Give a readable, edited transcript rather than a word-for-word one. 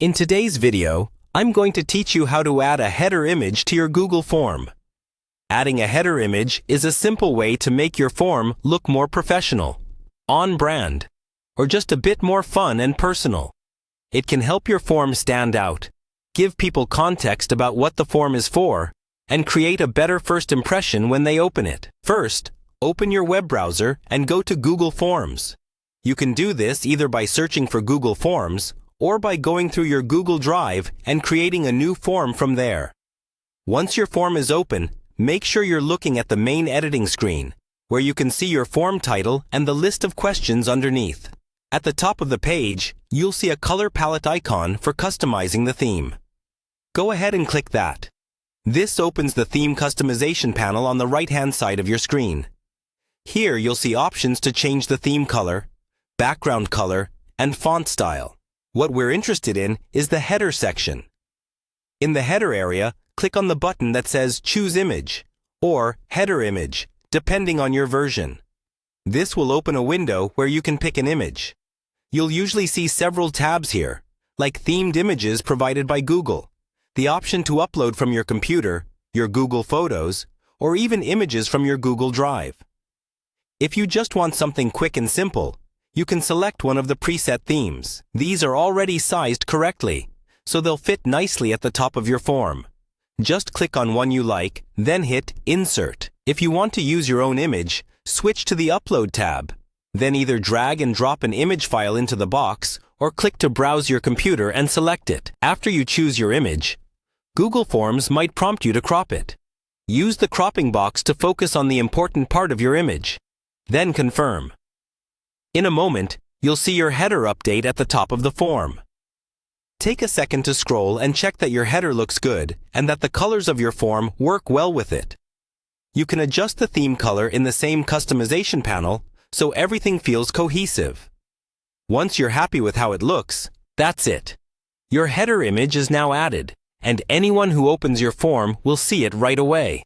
In today's video, I'm going to teach you how to add a header image to your Google form. Adding a header image is a simple way to make your form look more professional, on brand, or just a bit more fun and personal. It can help your form stand out, give people context about what the form is for, and create a better first impression when they open it. First, open your web browser and go to Google Forms. You can do this either by searching for Google Forms or by going through your Google Drive and creating a new form from there. Once your form is open, make sure you're looking at the main editing screen, where you can see your form title and the list of questions underneath. At the top of the page, you'll see a color palette icon for customizing the theme. Go ahead and click that. This opens the theme customization panel on the right-hand side of your screen. Here you'll see options to change the theme color, background color, and font style. What we're interested in is the header section. In the header area, click on the button that says Choose Image or Header Image, depending on your version. This will open a window where you can pick an image. You'll usually see several tabs here, like themed images provided by Google, the option to upload from your computer, your Google Photos, or even images from your Google Drive. If you just want something quick and simple, you can select one of the preset themes. These are already sized correctly, so they'll fit nicely at the top of your form. Just click on one you like, then hit Insert. If you want to use your own image, switch to the Upload tab. Then either drag and drop an image file into the box or click to browse your computer and select it. After you choose your image, Google Forms might prompt you to crop it. Use the cropping box to focus on the important part of your image. Then confirm. In a moment, you'll see your header update at the top of the form. Take a second to scroll and check that your header looks good and that the colors of your form work well with it. You can adjust the theme color in the same customization panel so everything feels cohesive. Once you're happy with how it looks, that's it. Your header image is now added, and anyone who opens your form will see it right away.